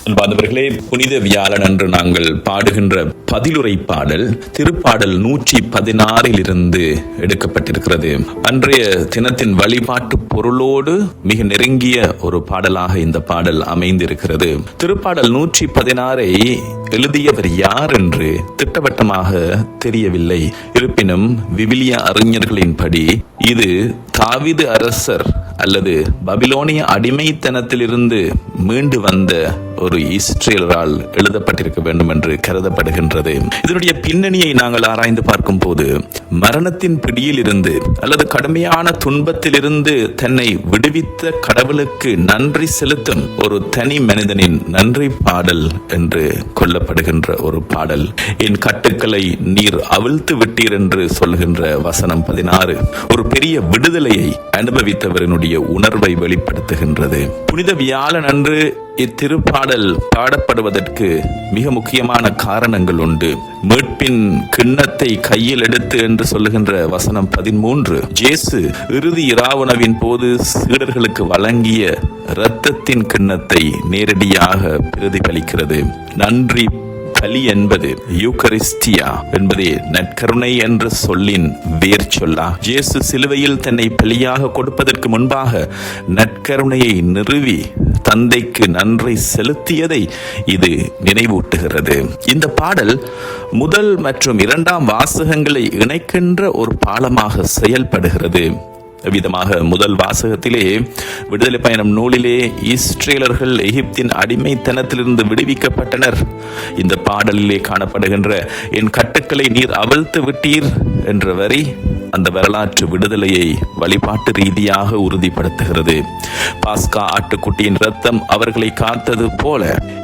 அன்பார்ந்தவர்களே, புனித வியாழன் அன்று நாங்கள் பாடுகின்ற பதிலுரை பாடல் திருப்பாடல் 116 எடுக்கப்பட்டிருக்கிறது. அன்றைய தினத்தின் வழிபாட்டு பொருளோடு மிக நெருங்கிய ஒரு பாடலாக இந்த பாடல் அமைந்திருக்கிறது. திருப்பாடல் 116 எழுதியவர் யார் என்று திட்டவட்டமாக தெரியவில்லை. இருப்பினும் விவிலிய அறிஞர்களின்படி இது தாவீது அரசர் அல்லது பபிலோனிய அடிமைத்தனத்திலிருந்து மீண்டு வந்த ஒரு இஸ்ரேலரால் எழுதப்பட்டிருக்க வேண்டும் என்று கருதப்படுகின்றது. இதனுடைய பின்னணியை நாங்கள் ஆராய்ந்து பார்க்கும் போது, மரணத்தின் பிடியில் இருந்து அல்லது கடுமையான துன்பத்திலிருந்து தன்னை விடுவித்த கடவுளுக்கு நன்றி செலுத்தும் ஒரு தனி மனிதனின் நன்றி பாடல் என்று கொள்ளப்படுகின்ற ஒரு பாடல். என் கட்டுக்களை நீர் அவிழ்த்து விட்டீர் என்று சொல்கின்ற வசனம் 16 ஒரு பெரிய விடுதலையை அனுபவித்தவரினுடைய உணர்வை வெளிப்படுத்துகின்றது. புனித வியாழன் அன்று இத்திருப்பாடல் பாடப்படுவதற்கு மிக முக்கியமான காரணங்கள் உண்டு. மீட்பின் கிண்ணத்தை கையில் எடுத்து என்று சொல்லுகின்ற வசனம் 13 இயேசு இறுதி இராவுணவின் போது சீடர்களுக்கு வழங்கிய இரத்தத்தின் கிண்ணத்தை நேரடியாக பிரதிபலிக்கிறது. நன்றி பலி என்பது யூகரிஸ்டியா என்பதே நற்கருணை என்ற சொல்லின் வேர் சொல்லா. இயேசு சிலுவையில் தன்னை பலியாக கொடுப்பதற்கு முன்பாக நற்கருணையை நிறுவி தந்தைக்கு நன்றி செலுத்தியதை இது நினைவூட்டுகிறது. இந்த பாடல் முதல் மற்றும் இரண்டாம் வாசகங்களை இணைக்கின்ற ஒரு பாலமாக செயல்படுகிறது. விதமாக முதல் வாசகத்திலே விடுதலை பயணம் நூலிலே இஸ்ரேலர்கள் எகிப்தின் அடிமைத்தனத்திலிருந்து விடுவிக்கப்பட்டனர். இந்த பாடலிலே காணப்படுகின்ற என் கட்டுக்களை நீர் அவிழ்த்து விட்டீர் என்ற வரி அந்த வரலாற்று விடுதலையை வழிபாட்டு ரீதியாக உறுதிப்படுத்துகிறது. பாஸ்கா ஆட்டுக்குட்டியின் இரத்தம் அவர்களை காத்தது போல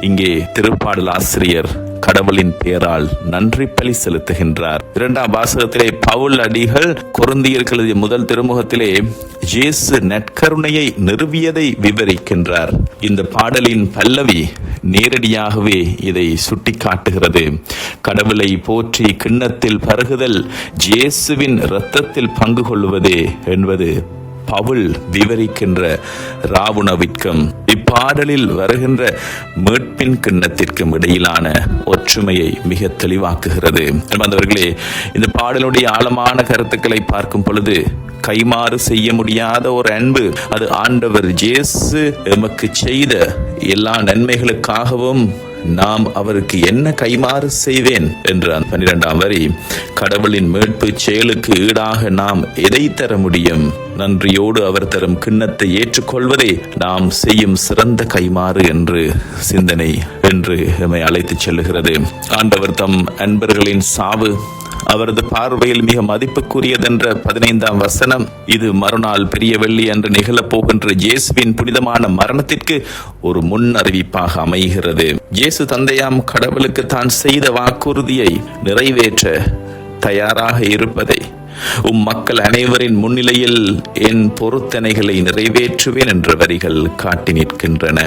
இங்கே திருப்பாடல் ஆசிரியர் கடவுளின் பெயரால் நன்றி பலி செலுத்துகின்றார். இரண்டாம் வாசகத்திலே பவுல் அடிகள் கொரிந்தியர்கள் எழுதிய முதல் திருமுகத்திலே இயேசு நற்கருணையை நிறுவியதை விவரிக்கின்றார். இந்த பாடலின் பல்லவி நேரடியாகவே இதை சுட்டிக்காட்டுகிறது. கடவுளை போற்றி கிண்ணத்தில் பருகுதல் இயேசுவின் இரத்தத்தில் பங்கு கொள்வதே என்பது பவுல் விவரிக்கின்ற ராவுணவிற்கும் இப்பாடலில் வருகின்ற மீட்பின் கிண்ணத்திற்கும் இடையிலான ஒற்றுமையை மிக தெளிவாக்குகிறது. என்பவர்களே, இந்த பாடலுடைய ஆழமான கருத்துக்களை பார்க்கும் பொழுது கைமாறு செய்ய முடியாத ஒரு அன்பு, அது ஆண்டவர் இயேசு எமக்கு செய்த எல்லா நன்மைகளுக்காகவும் நாம் அவருக்கு என்ன கைமாறு செய்வேன் என்ற 12ஆம் வரி, கடவுளின் மீட்பு செயலுக்கு ஈடாக நாம் எதை தர முடியும்? நன்றியோடு அவர் தரும் கிண்ணத்தை ஏற்றுக்கொள்வதே நாம் செய்யும் சிறந்த கைமாறு என்று சிந்தனை என்று எம்மை அழைத்து செல்லுகிறது. ஆண்டவர் தம் அன்பர்களின் சாவு அவரது பார்வையில் மிக மதிப்புக்குரியதென்ற 15ஆம் வசனம், இது மறுநாள் பெரிய வெள்ளி என்று நிகழப்போகின்ற இயேசுவின் புனிதமான மரணத்திற்கு ஒரு முன் அறிவிப்பாக அமைகிறது. இயேசு தந்தையாம் கடவுளுக்கு தான் செய்த வாக்குறுதியை நிறைவேற்ற தயாராக இருப்பதை, மக்கள் அனைவரின் முன்னிலையில் என் பொருத்தனைகளை நிறைவேற்றுவேன் என்ற வரிகள் காட்டி நிற்கின்றன.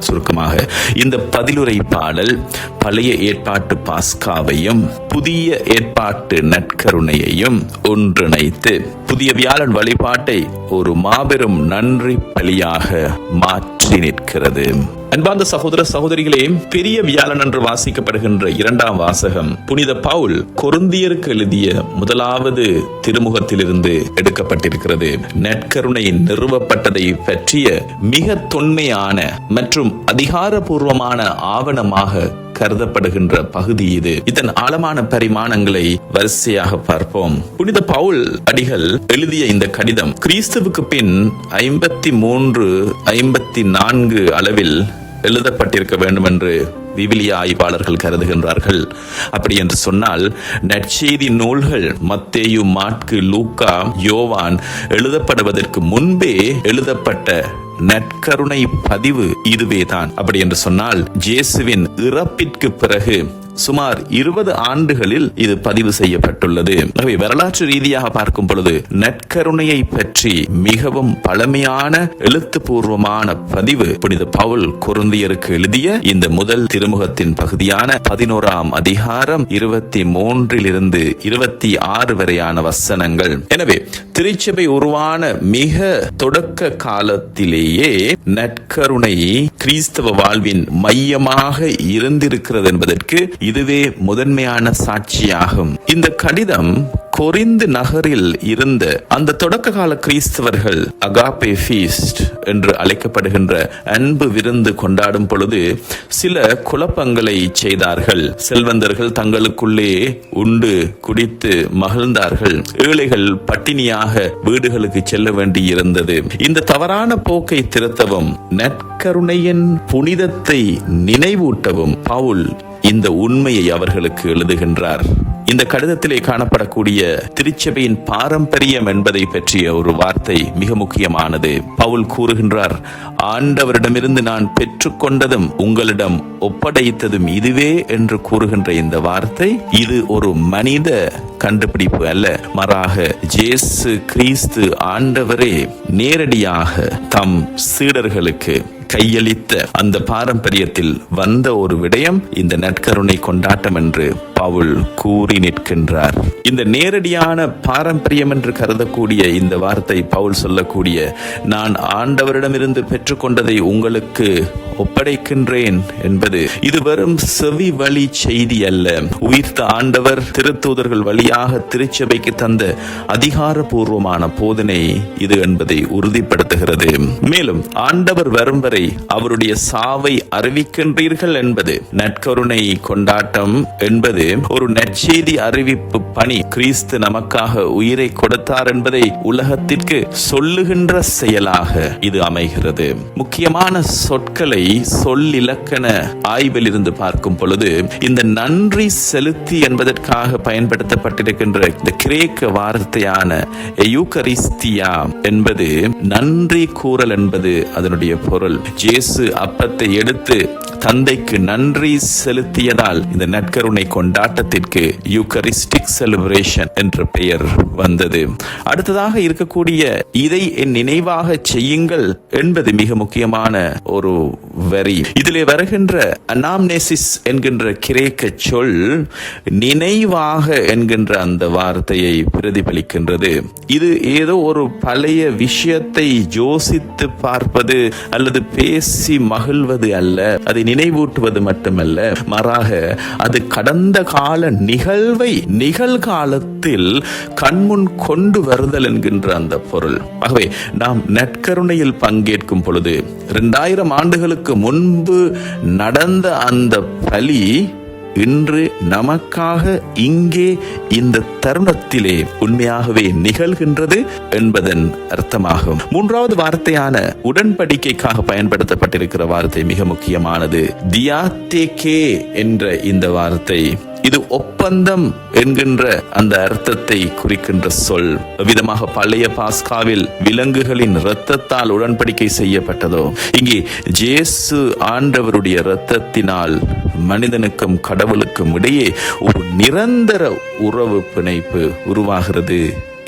சுருக்கமாக இந்த பதிலுரை பாடல் பழைய ஏற்பாட்டு பாஸ்காவையும் புதிய ஏற்பாட்டு நற்கருணையையும் ஒன்றிணைத்து புதிய வியாழன் வழிபாட்டை ஒரு மாபெரும் நன்றி பலியாக மாற்றி நிற்கிறது. அன்பார்ந்த சகோதர சகோதரிகளே, பெரிய வியாழன் என்று வாசிக்கப்படுகின்ற இரண்டாம் வாசகம் புனித பவுல் கொரிந்தியருக்கு எழுதிய முதலாவது திருமுகத்திலிருந்து எடுக்கப்பட்டிருக்கிறது. நற்கருணை நிறுவப்பட்டதை பற்றிய மிக தொன்மையான மற்றும் அதிகாரபூர்வமான ஆவணமாக கருதப்படுகின்ற பகுதி இது. இதன் ஆழமான பரிமாணங்களை வரிசையாக பார்ப்போம். புனித பவுல் அடிகள் எழுதிய இந்த கடிதம் கிறிஸ்துவுக்கு பின் 53-54 அளவில் எழுதப்பட்டிருக்க வேண்டும் என்று விவிலிய ஆய்வாளர்கள் கருதுகின்றார்கள். அப்படி என்று சொன்னால் நற்செய்தி நூல்கள் மத்தேயு, மாற்கு, லூக்கா, யோவான் எழுதப்படுவதற்கு முன்பே எழுதப்பட்ட நற்கருணை பதிவு இதுவேதான். அப்படி என்று சொன்னால் இயேசுவின் இறப்பிற்கு பிறகு சுமார் 20 ஆண்டுகளில் இது பதிவு செய்யப்பட்டுள்ளது. ஆகவே வரலாற்று ரீதியாக பார்க்கும் பொழுது நற்கருணையை பற்றி மிகவும் பழமையான எழுத்துப்பூர்வமான பதிவு புனித பவுல் கொரிந்தியருக்கு எழுதிய இந்த முதல் திருமுகத்தின் பகுதியான 11ஆம் அதிகாரம் 23 26 வரையான வசனங்கள். எனவே திருச்சபை உருவான மிக தொடக்க காலத்திலேயே நற்கருணை கிறிஸ்தவ வாழ்வின் மையமாக இருந்திருக்கிறது என்பதற்கு இதுவே முதன்மையான சாட்சியாகும். இந்த கடிதம் கொரிந்து நகரில் இருந்த அந்த தொடக்க கால கிறிஸ்தவர்கள் அகாபே ஃபீஸ்ட் என்று அழைக்கப்படுகின்ற அன்பு விருந்து கொண்டாடும் பொழுது சில குழப்பங்களை செய்தார்கள். செல்வந்தர்கள் தங்களுக்குள்ளே உண்டு குடித்து மகிழ்ந்தார்கள். ஏழைகள் பட்டினியாக வீடுகளுக்கு செல்ல வேண்டி இருந்தது. இந்த தவறான போக்கை திருத்தவும் நற்கருணையின் புனிதத்தை நினைவூட்டவும் பவுல் இந்த உண்மையை அவர்களுக்கு எழுதுகின்றார். இந்த கடிதத்திலே காணப்படக்கூடிய திருச்சபையின் பாரம்பரியம் என்பதை பற்றிய ஒரு வார்த்தை மிக முக்கியமானது. பவுல் கூறுகின்றார், ஆண்டவரிடமிருந்து நான் பெற்றுக்கொண்டதும் உங்களிடம் ஒப்படைத்ததும் இதுவே என்று கூறுகின்ற இந்த வார்த்தை இது ஒரு மனித கண்டுபிடிப்பு அல்ல. மாறாக இயேசு கிறிஸ்து ஆண்டவரே நேரடியாக தம் சீடர்களுக்கு கையளித்த அந்த பாரம்பரியத்தில் வந்த ஒரு விடயம் இந்த நற்கருணை கொண்டாட்டம் என்று பவுல் கூறி நிற்கின்றார். இந்த நேரடியான பாரம்பரியம் என்று கருதக்கூடிய இந்த வார்த்தை பவுல் சொல்லக்கூடிய நான் ஆண்டவரிடமிருந்து பெற்றுக்கொண்டதை உங்களுக்கு ஒப்படைக்கின்றேன் என்பது இது வெறும் செவி வழி செய்தி அல்ல. உயிர்த்த ஆண்டவர் திருத்தூதர்கள் வழியாக திருச்சபைக்கு தந்த அதிகாரபூர்வமான போதனை இது என்பதை உறுதிப்படுத்துகிறது. மேலும் ஆண்டவர் வரும் வரை அவருடைய சாவை அறிவிக்கின்றீர்கள் என்பது நற்கருணை கொண்டாட்டம் என்பது ஒரு நற்செய்தி அறிவிப்பு பணி. கிறிஸ்து நமக்காக உயிரை கொடுத்தார் என்பதை உலகத்திற்கு சொல்லுகின்ற செயலாக இது அமைகிறது. முக்கியமான சொற்களை சொல்லிலக்கண ஆய்வில் இருந்து பார்க்கும் பொழுது இந்த நன்றி செலுத்தி என்பதற்காக பயன்படுத்தப்பட்டிருக்கின்ற இந்த கிரேக்க வார்த்தையான யூகரிஸ்தியா என்பது நன்றி கூறல் என்பது அதனுடைய பொருள். இயேசு அப்பத்தை எடுத்து தந்தைக்கு நன்றி செலுத்தியதால் இந்த நற்கருணை கொண்டாட்டத்திற்கு யூகரிஸ்டிக் செலிப்ரேஷன் என்ற பெயர் வந்தது. அடுத்ததாக இருக்கக்கூடிய இதை என் நினைவாக செய்யுங்கள் என்பது மிக முக்கியமான ஒரு வரி. இதிலே வருகின்ற அனாம்னேசிஸ் என்கின்ற கிரேக்க சொல் நினைவாக என்கின்ற அந்த வார்த்தையை பிரதிபலிக்கின்றது. இது ஏதோ ஒரு பழைய விஷயத்தை யோசித்து பார்ப்பது அல்லது பேசி மகிழ்வது அல்ல. அதை நினைவூட்டுவது மட்டுமல்ல, மாறாக அது கடந்த கால நிகழ்வை நிகழ்காலத்தில் கண்முன் கொண்டு வருதல் என்கின்ற அந்த பொருள். ஆகவே நாம் நற்கருணையில் பங்கேற்கும் பொழுது 2000 ஆண்டுகளுக்கு முன்பு நடந்த அந்த பலி இன்று நமக்காக இங்கே இந்த தருணத்திலே உண்மையாகவே நிகழ்கின்றது என்பதன் அர்த்தமாகும். மூன்றாவது வார்த்தையான உடன்படிக்கைக்காக பயன்படுத்தப்பட்டிருக்கிற வார்த்தை மிக முக்கியமானது. தியாத்தேகே என்ற இந்த வார்த்தை இது ஒப்பந்தம் என்கின்ற அந்த அர்த்தத்தை குறிக்கின்ற சொல். விதமாக பழைய பாஸ்காவில் விலங்குகளின் இரத்தத்தால் உடன்படிக்கை செய்யப்பட்டதோ, இங்கே இயேசு ஆண்டவருடைய இரத்தத்தினால் மனிதனுக்கும் கடவுளுக்கும் இடையே ஒரு நிரந்தர உறவு பிணைப்பு உருவாகிறது.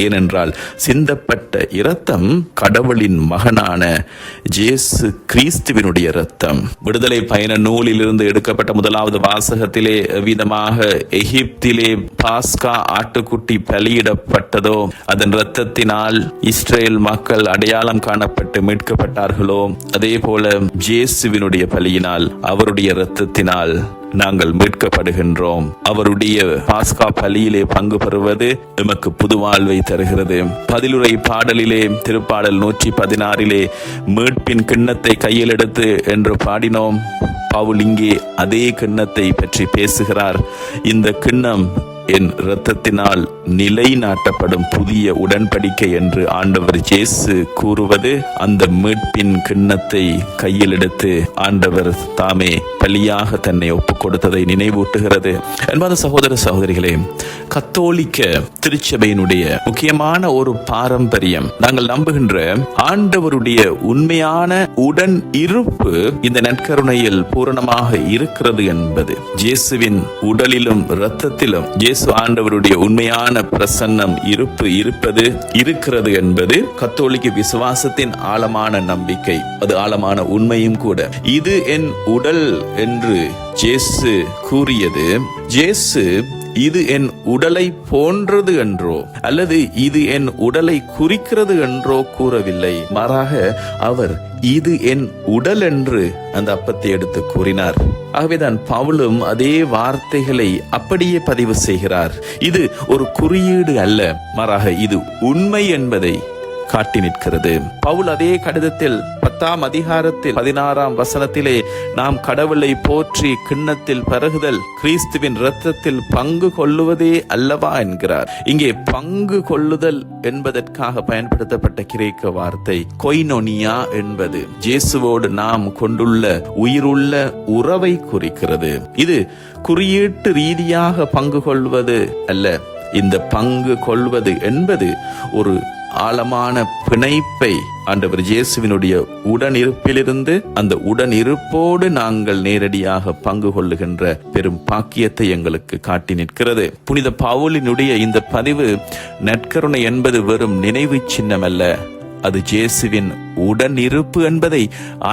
ஏனென்றால் சிந்தப்பட்ட இரத்தம் கடவுளின் மகனான இயேசு கிறிஸ்துவினுடைய இரத்தம். விடுதலை பயண நூலிலிருந்து எடுக்கப்பட்ட முதலாவது வாசகத்திலே விதமாக எகிப்திலே பாஸ்கா ஆட்டுக்குட்டி பலியிடப்பட்டதோ, அதன் இரத்தத்தினால் இஸ்ரேல் மக்கள் அடையாளம் காணப்பட்டு மீட்கப்பட்டார்களோ, அதே போல இயேசுவினுடைய பலியினால் அவருடைய இரத்தத்தினால் நாங்கள் மீட்கப்படுகின்றோம். அவருடைய பாஸ்கா பலியிலே பங்கு பெறுவது எமக்கு புது வாழ்வை தருகிறது. பதிலுரை பாடலிலே திருப்பாடல் 116 மீட்பின் கிண்ணத்தை கையில் எடுத்து என்று பாடினோம். பவுல் இங்கே அதே கிண்ணத்தை பற்றி பேசுகிறார். இந்த கிண்ணம் என் இரத்தத்தினால் நிலைநாட்டப்படும் புதிய உடன்படிக்கை என்று ஆண்டவர் இயேசு கூறுவது அந்த மீட்பின் கிண்ணத்தை கையில் எடுத்து ஆண்டவர் தாமே பலியாக தன்னை ஒப்புக் கொடுத்ததை நினைவூட்டுகிறது. என்பது சகோதர சகோதரிகளே, கத்தோலிக்க திருச்சபையினுடைய முக்கியமான ஒரு பாரம்பரியம், நாங்கள் நம்புகின்ற ஆண்டவருடைய உண்மையான உடன் இருப்பு இந்த நற்கருணையில் பூரணமாக இருக்கிறது என்பது, இயேசுவின் உடலிலும் இரத்தத்திலும் இயேசு ஆண்டவருடைய உண்மையான பிரசன்னம் இருக்கிறது என்பது கத்தோலிக்க விசுவாசத்தின் ஆழமான நம்பிக்கை, அது ஆழமான உண்மையும் கூட. இது என் உடல் என்று இயேசு கூறியது, இயேசு இது என் உடலை போன்றது என்றோ அல்லது இது என் உடலை குறிக்கிறது என்றோ கூறவில்லை. மாறாக அவர் இது என் உடல் என்று அந்த அப்பத்தை எடுத்து கூறினார். ஆகவேதான் பவுலும் அதே வார்த்தைகளை அப்படியே பதிவு செய்கிறார். இது ஒரு குறியீடு அல்ல, மாறாக இது உண்மை என்பதை காட்டி நிற்கிறது. பவுல் அதே கடிதத்தில் 10ஆம் அதிகாரத்தில் 16ஆம் வசனத்திலே நாம் கடவுளை போற்றி கிண்ணத்தில் பருகுதல் கிறிஸ்துவின் இரத்தத்தில் பங்கு கொள்ளுவதே அல்லவா என்கிறார். இங்கே பங்கு கொள்ளுதல் என்பதற்காக பயன்படுத்தப்பட்ட கிரேக்க வார்த்தை கொய்னோனியா என்பது இயேசுவோடு நாம் கொண்டுள்ள உயிருள்ள உறவை குறிக்கிறது. இது குறியீட்டு ரீதியாக பங்கு கொள்வது அல்ல. இந்த பங்கு கொள்வது என்பது ஒரு ஆழமான பிணைப்பை ஆண்டவர் இயேசுவினுடைய உடனிருப்பிலிருந்து அந்த உடனிருப்போடு நாங்கள் நேரடியாக பங்கு கொள்ளுகின்ற பெரும் பாக்கியத்தை எங்களுக்கு காட்டி நிற்கிறது. புனித பவுலினுடைய இந்த பதிவு நற்கருணை என்பது வெறும் நினைவு சின்னம் அல்ல, அது இயேசுவின் உடனிருப்பு என்பதை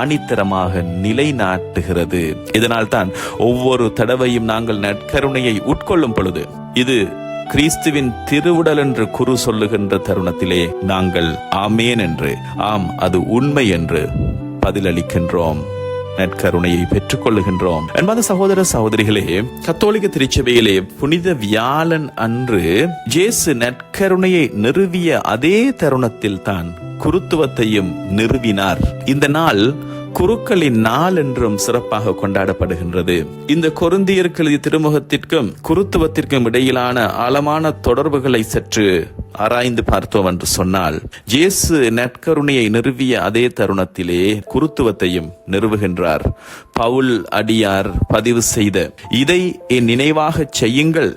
ஆணித்தரமாக நிலைநாட்டுகிறது. இதனால் தான் ஒவ்வொரு தடவையும் நாங்கள் நற்கருணையை உட்கொள்ளும் பொழுது இது கிறிஸ்துவின் திருவுடல் என்று குரு சொல்லுகின்ற தருணத்திலே நாங்கள் ஆமேன் என்று, ஆம் அது உண்மை என்று பதிலளிக்கின்றோம், நற்கருணையை பெற்றுக் கொள்ளுகின்றோம். என்பது சகோதர சகோதரிகளே, கத்தோலிக்க திருச்சபையிலே புனித வியாழன் அன்று இயேசு நற்கருணையை நிறுவிய அதே தருணத்தில் தான் குருத்துவத்தையும் நிறுவினார். இந்த நாள் குருக்களின் நாள் என்றும் சிறப்பாக கொண்டாடப்படுகின்றது. இந்த கொரிந்தியருக்கு எழுதிய திருமுகத்திற்கும் குருத்துவத்திற்கும் இடையிலான ஆழமான தொடர்புகளை சற்று ஆராய்ந்து பார்த்தோம் என்று சொன்னால், இயேசு நற்கருணையை நிறுவிய அதே தருணத்திலே குருத்துவத்தையும் நிறுவுகின்றார். பவுல் அடியார் பதிவு செய்த இதை என் நினைவாக செய்யுங்கள்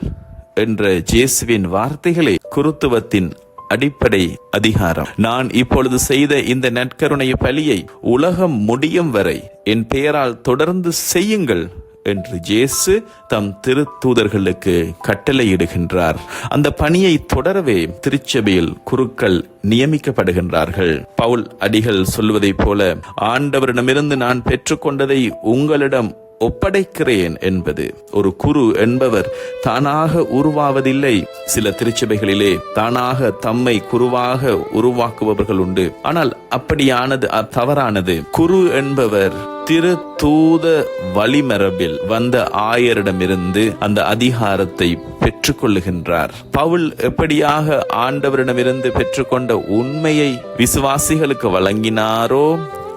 என்ற இயேசுவின் வார்த்தைகளை குருத்துவத்தின் அடிப்படை அதிகாரம். நான் இப்பொழுது செய்த இந்த நற்கருணை பலியை உலகம் முடியும் வரை என் பெயரால் தொடர்ந்து செய்யுங்கள் என்று இயேசு தம் திருத்தூதர்களுக்கு கட்டளையிடுகின்றார். அந்த பணியை தொடரவே திருச்சபையில் குருக்கள் நியமிக்கப்படுகின்றார்கள். பவுல் அடிகள் சொல்வதைப் போல, ஆண்டவரிடமிருந்து நான் பெற்றுக்கொண்டதை உங்களிடம் ஒப்படைக்கிறேன் என்பது. ஒரு குரு என்பவர் தானாக உருவாவதில்லை. சில திருச்சபைகளிலே தானாக தம்மை குருவாக உருவாக்குபவர்கள் உண்டு. ஆனால் அப்படியானது தவறானது. குரு என்பவர் திருத்தூத வழிமரபில் வந்த ஆயரிடமிருந்து அந்த அதிகாரத்தை பெற்றுக் கொள்ளுகின்றார். பவுல் எப்படியாக ஆண்டவரிடமிருந்து பெற்றுக்கொண்ட உண்மையை விசுவாசிகளுக்கு வழங்கினாரோ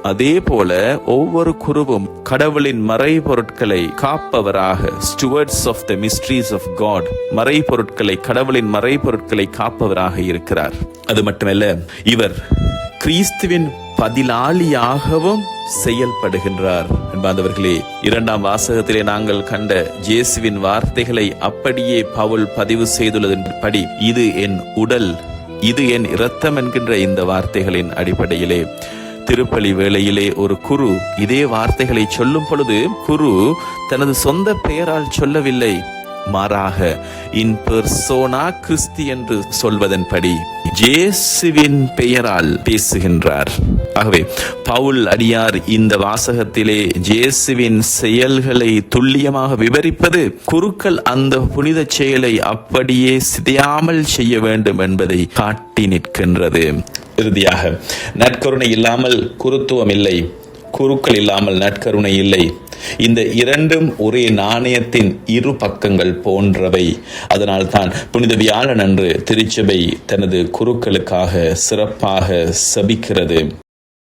அதே போல ஒவ்வொரு குருவும் கடவுளின் மறைபொருட்களை காப்பவராக, stewards of the mysteries of God, மறைபொருட்களை, கடவுளின் மறைபொருட்களை காப்பவராக இருக்கிறார். அது மட்டுமல்ல, இவர் கிறிஸ்துவின் பதிலாளியாகவும் செயல்படுகின்றார். என்பாந்தவர்களே, 2ஆம் வாசகத்திலே நாங்கள் கண்ட இயேசுவின் வார்த்தைகளை அப்படியே பவுல் பதிவு செய்துள்ளதன்படி, இது என் உடல், இது என் இரத்தம் என்கின்ற இந்த வார்த்தைகளின் அடிப்படையிலே திருப்பலி வேளையிலே ஒரு குரு இதே வார்த்தைகளை சொல்லும் பொழுது, குரு தனது சொந்த பெயரால் சொல்லவில்லை, மாறாக இன் பெர்சோனா கிறிஸ்தி என்று சொல்வதன்படி இயேசுவின் பெயரால் பேசுகின்றார். ஆகவே பவுல் அடியார் இந்த வாசகத்திலே இயேசுவின் செயல்களை துல்லியமாக விவரிப்பது, குருக்கள் அந்த புனித செயலை அப்படியே சிதையாமல் செய்ய வேண்டும் என்பதை காட்டி நிற்கின்றது. இறுதியாக, நற்கருணை இல்லாமல் குருத்துவம் இல்லை, குருக்கள் இல்லாமல் நற்கருணை இல்லை. இந்த இரண்டும் ஒரே நாணயத்தின் இரு பக்கங்கள் போன்றவை. அதனால் தான் புனித வியாழன் அன்று திருச்சபை தனது குருக்களுக்காக சிறப்பாக சபிக்கிறது.